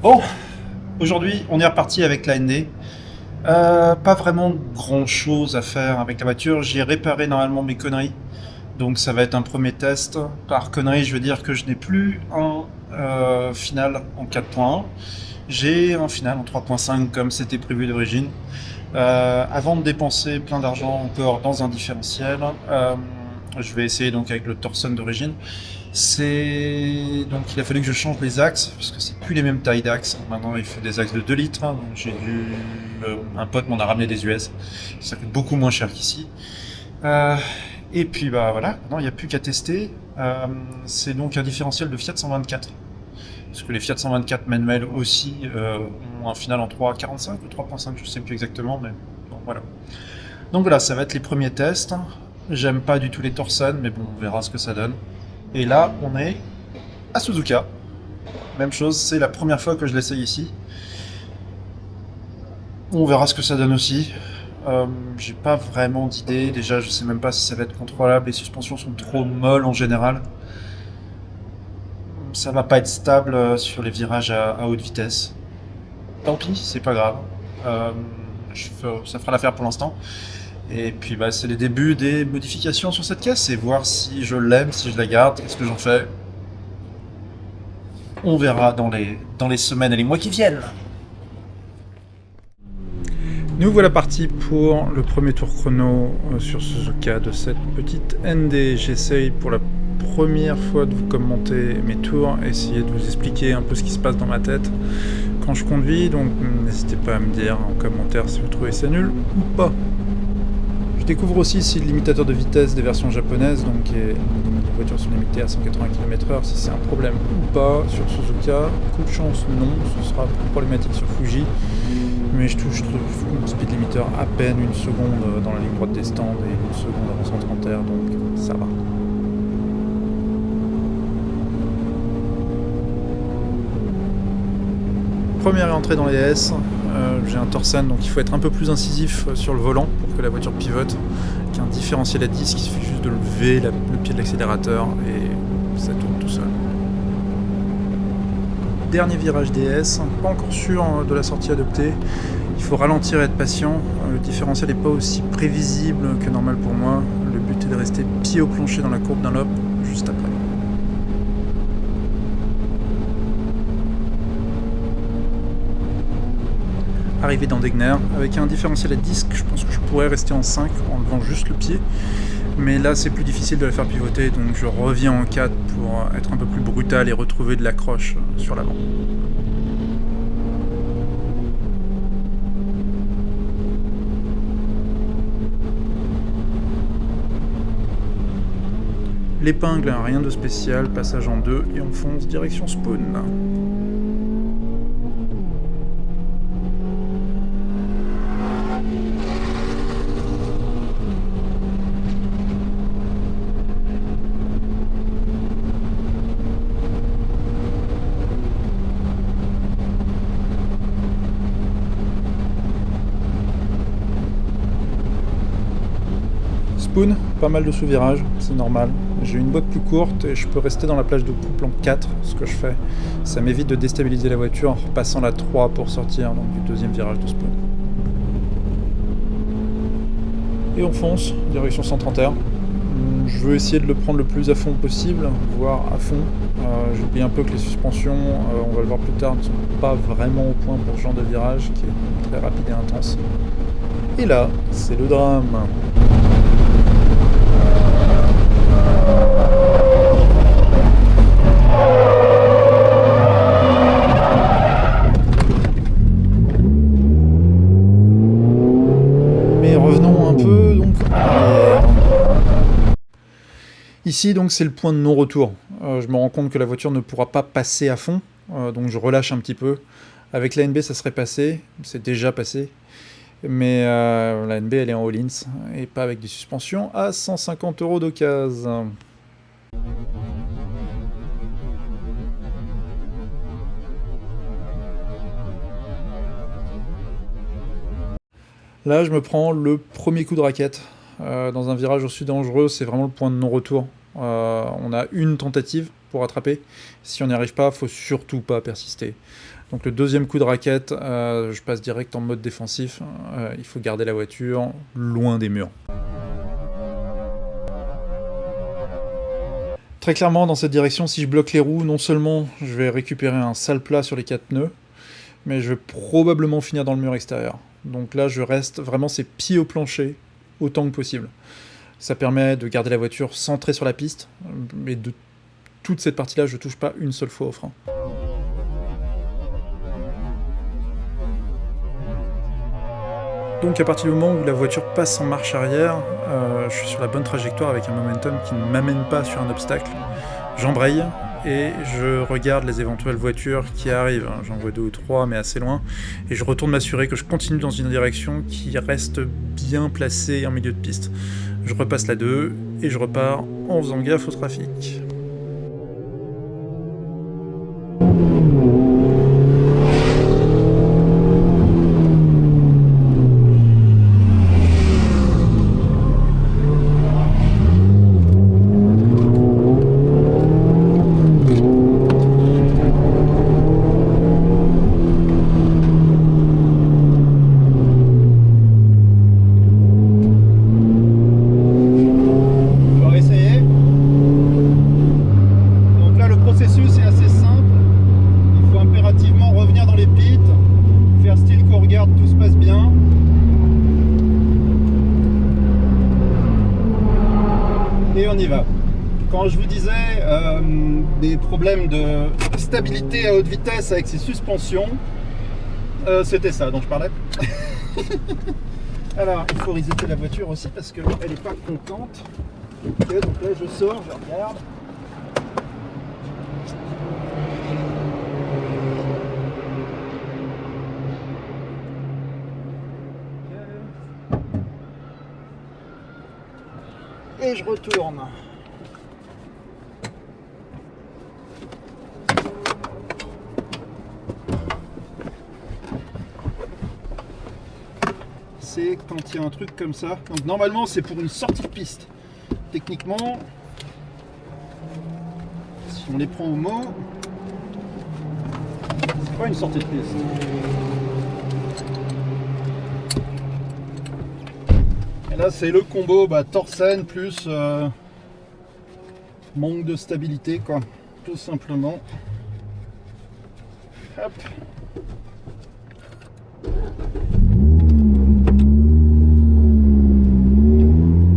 Bon, aujourd'hui, on est reparti avec la ND. Pas vraiment grand chose à faire avec la voiture. J'ai réparé normalement mes conneries. Donc ça va être un premier test. Par conneries, je veux dire que je n'ai plus un final en 4.1. J'ai un final en 3.5 comme c'était prévu d'origine. Avant de dépenser plein d'argent encore dans un différentiel, je vais essayer donc avec le Torsen d'origine. Donc il a fallu que je change les axes parce que c'est plus les mêmes tailles d'axes. Maintenant il faut des axes de 2 litres. Donc un pote m'en a ramené des US. Ça coûte beaucoup moins cher qu'ici. Euh, et puis bah voilà, maintenant il n'y a plus qu'à tester. C'est donc un différentiel de Fiat 124. Parce que les Fiat 124 manuels aussi ont un final en 3.45 ou 3.5, je sais plus exactement, mais bon, voilà. Donc voilà, ça va être les premiers tests. J'aime pas du tout les Torsen, mais bon, on verra ce que ça donne. Et là, on est à Suzuka. Même chose, c'est la première fois que je l'essaye ici. On verra ce que ça donne aussi. J'ai pas vraiment d'idée. Déjà, je sais même pas si ça va être contrôlable. Les suspensions sont trop molles en général. Ça va pas être stable sur les virages à haute vitesse. Tant pis, c'est pas grave. Euh, Ça fera l'affaire pour l'instant. Et puis bah, c'est les débuts des modifications sur cette caisse et voir si je l'aime, si je la garde, qu'est-ce que j'en fais. On verra dans les semaines et les mois qui viennent. Nous voilà partis pour le premier tour chrono sur Suzuka de cette petite ND. J'essaye pour la première fois de vous commenter mes tours, essayer de vous expliquer un peu ce qui se passe dans ma tête quand je conduis, donc n'hésitez pas à me dire en commentaire si vous trouvez ça nul ou pas. Je découvre aussi si le limitateur de vitesse des versions japonaises, donc les voitures sont limitées à 180 km/h, si c'est un problème ou pas sur Suzuka. Coup de chance, non, ce sera plus problématique sur Fuji, mais je touche le speed limiter à peine une seconde dans la ligne droite des stands et une seconde avant 130 R, donc ça va. Première entrée dans les S, j'ai un Torsen, donc il faut être un peu plus incisif sur le volant pour que la voiture pivote. Avec un différentiel à disque, il suffit juste de lever le pied de l'accélérateur et ça tourne tout seul. Dernier virage DS, pas encore sûr de la sortie adoptée. Il faut ralentir et être patient. Le différentiel n'est pas aussi prévisible que normal pour moi. Le but est de rester pied au plancher dans la courbe d'un lobe juste après. Arrivé dans Degner, avec un différentiel à disque, je pense que je pourrais rester en 5 en levant juste le pied, mais là c'est plus difficile de la faire pivoter, donc je reviens en 4 pour être un peu plus brutal et retrouver de l'accroche sur l'avant. L'épingle, rien de spécial, passage en 2 et on fonce direction Spawn. Spawn, pas mal de sous-virages, c'est normal. J'ai une boîte plus courte et je peux rester dans la plage de couple en 4, ce que je fais. Ça m'évite de déstabiliser la voiture en repassant la 3 pour sortir donc, du deuxième virage de Spawn. Et on fonce, direction 130 R. Je veux essayer de le prendre le plus à fond possible, voire à fond. J'oublie un peu que les suspensions, on va le voir plus tard, ne sont pas vraiment au point pour ce genre de virage qui est très rapide et intense. Et là, c'est le drame. Mais revenons un peu donc en arrière. Ici donc c'est le point de non-retour. Je me rends compte que la voiture ne pourra pas passer à fond, donc je relâche un petit peu. Avec la NB ça serait passé, c'est déjà passé. Mais la NB elle est en all-ins et pas avec des suspensions à 150 € d'occasion. Là je me prends le premier coup de raquette. Dans un virage aussi dangereux, c'est vraiment le point de non-retour. On a une tentative pour rattraper. Si on n'y arrive pas, faut surtout pas persister. Donc le deuxième coup de raquette, je passe direct en mode défensif. Il faut garder la voiture loin des murs. Très clairement, dans cette direction, si je bloque les roues, non seulement je vais récupérer un sale plat sur les 4 pneus, mais je vais probablement finir dans le mur extérieur. Donc là, je reste vraiment ses pieds au plancher autant que possible. Ça permet de garder la voiture centrée sur la piste, mais de toute cette partie-là, je ne touche pas une seule fois au frein. Donc à partir du moment où la voiture passe en marche arrière, je suis sur la bonne trajectoire avec un momentum qui ne m'amène pas sur un obstacle. J'embraye et je regarde les éventuelles voitures qui arrivent. J'en vois 2 ou 3, mais assez loin. Et je retourne m'assurer que je continue dans une direction qui reste bien placée en milieu de piste. Je repasse la 2 et je repars en faisant gaffe au trafic. Et on y va. Quand je vous disais des problèmes de stabilité à haute vitesse avec ces suspensions, c'était ça dont je parlais. Alors, il faut resetter la voiture aussi parce qu'elle n'est pas contente. Ok, donc là je sors, je regarde. Et je retourne. C'est quand il y a un truc comme ça. Donc normalement c'est pour une sortie de piste. Techniquement, si on les prend au mot, c'est pas une sortie de piste. Et là c'est le combo Torsen plus manque de stabilité quoi, tout simplement. Hop.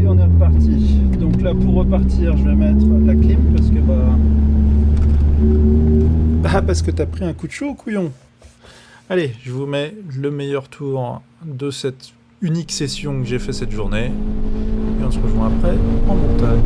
Et on est reparti. Donc là pour repartir je vais mettre la clim parce que parce que t'as pris un coup de chaud couillon. Allez, je vous mets le meilleur tour de cette unique session que j'ai fait cette journée et on se rejoint après en montagne.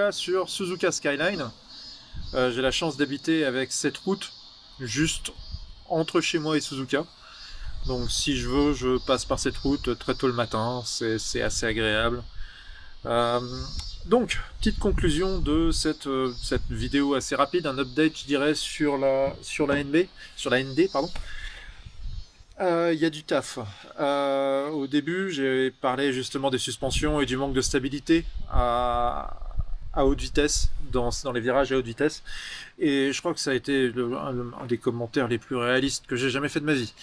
là sur Suzuka Skyline. J'ai la chance d'habiter avec cette route juste entre chez moi et Suzuka. Donc si je veux, je passe par cette route très tôt le matin, c'est assez agréable. Donc, petite conclusion de cette vidéo assez rapide, un update je dirais sur la ND, pardon. Il y a du taf. Au début, j'ai parlé justement des suspensions et du manque de stabilité à haute vitesse, dans les virages à haute vitesse. Et je crois que ça a été un des commentaires les plus réalistes que j'ai jamais fait de ma vie.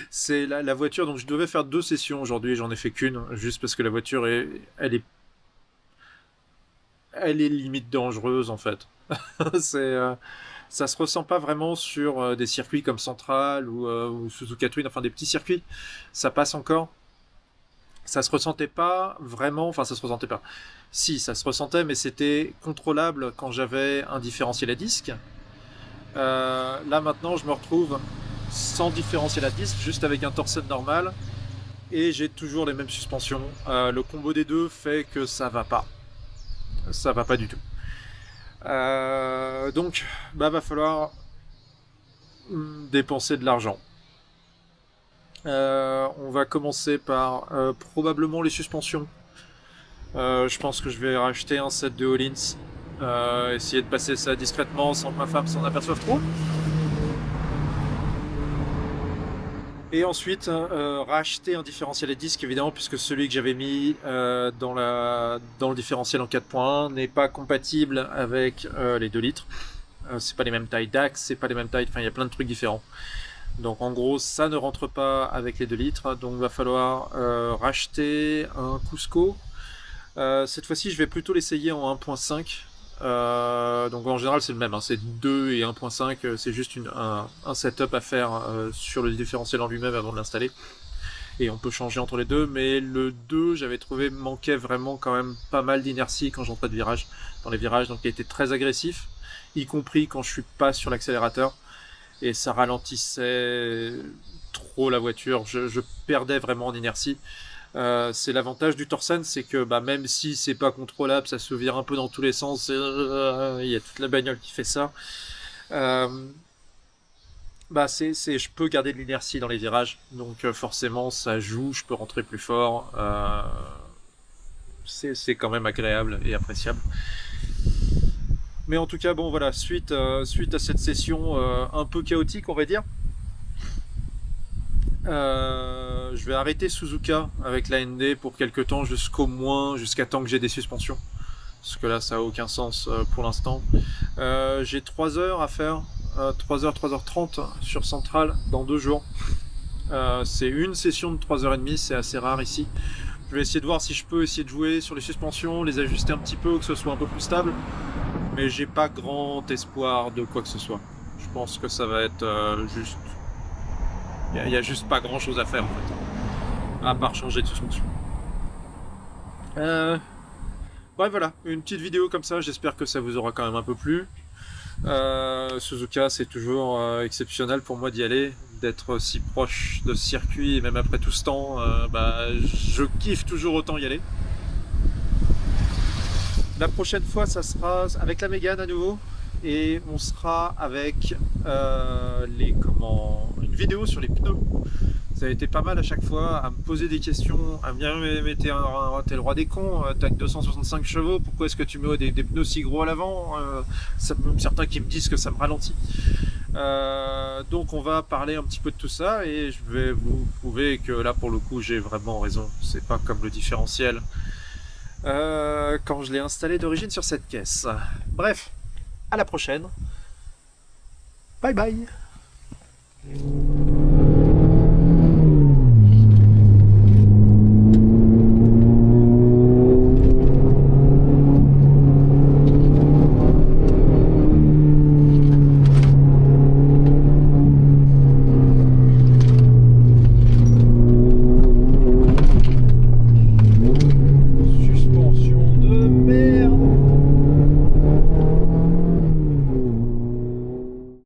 C'est la voiture, donc je devais faire 2 sessions aujourd'hui, j'en ai fait qu'une, juste parce que la voiture elle est limite dangereuse en fait. Ça se ressent pas vraiment sur des circuits comme Central ou Suzuka Twin, enfin des petits circuits, ça passe encore. Ça se ressentait pas vraiment, enfin ça se ressentait pas. Si, ça se ressentait, mais c'était contrôlable quand j'avais un différentiel à disque. Là maintenant, je me retrouve sans différentiel à disque, juste avec un Torsen normal, et j'ai toujours les mêmes suspensions. Le combo des deux fait que ça va pas. Ça va pas du tout. Donc, va falloir dépenser de l'argent. On va commencer par probablement les suspensions. Je pense que je vais racheter un set de Öhlins. Essayer de passer ça discrètement sans que ma femme s'en aperçoive trop. Et ensuite, racheter un différentiel à disque, évidemment, puisque celui que j'avais mis dans le différentiel en 4.1 n'est pas compatible avec les 2 litres. C'est pas les mêmes tailles d'axe, c'est pas les mêmes tailles, enfin il y a plein de trucs différents. Donc en gros, ça ne rentre pas avec les 2 litres, donc il va falloir racheter un Cusco. Cette fois-ci, je vais plutôt l'essayer en 1.5. Donc en général c'est le même, hein, c'est 2 et 1.5, c'est juste un setup à faire sur le différentiel en lui-même avant de l'installer. Et on peut changer entre les deux, mais le 2 j'avais trouvé manquait vraiment quand même pas mal d'inertie quand j'entrais dans les virages, donc il était très agressif, y compris quand je suis pas sur l'accélérateur, et ça ralentissait trop la voiture, je perdais vraiment en inertie. C'est l'avantage du Torsen, c'est que même si c'est pas contrôlable, ça se vire un peu dans tous les sens, il y a toute la bagnole qui fait ça. Je peux garder de l'inertie dans les virages, donc forcément ça joue, je peux rentrer plus fort. C'est quand même agréable et appréciable. Mais en tout cas, bon voilà, suite à cette session un peu chaotique, on va dire. Je vais arrêter Suzuka avec la ND pour quelques temps, jusqu'à temps que j'ai des suspensions, parce que là ça a aucun sens pour l'instant. J'ai 3 heures à faire, 3h30 sur Central dans 2 jours. C'est une session de 3h30, c'est assez rare ici. Je vais essayer de voir si je peux essayer de jouer sur les suspensions, les ajuster un petit peu, que ce soit un peu plus stable, mais j'ai pas grand espoir de quoi que ce soit. Je pense que ça va être juste... Il n'y a juste pas grand chose à faire en fait, à part changer de suspension. Ouais, voilà, une petite vidéo comme ça, j'espère que ça vous aura quand même un peu plu. Suzuka, c'est toujours exceptionnel pour moi d'y aller, d'être si proche de ce circuit, et même après tout ce temps, je kiffe toujours autant y aller. La prochaine fois, ça sera avec la Mégane à nouveau. Et on sera avec une vidéo sur les pneus. Ça a été pas mal à chaque fois à me poser des questions, à me dire mais t'es le roi des cons, t'as que 265 chevaux, pourquoi est-ce que tu mets des pneus si gros à l'avant, même certains qui me disent que ça me ralentit. Donc on va parler un petit peu de tout ça et je vais vous prouver que là pour le coup j'ai vraiment raison, c'est pas comme le différentiel quand je l'ai installé d'origine sur cette caisse. Bref, à la prochaine. Bye bye.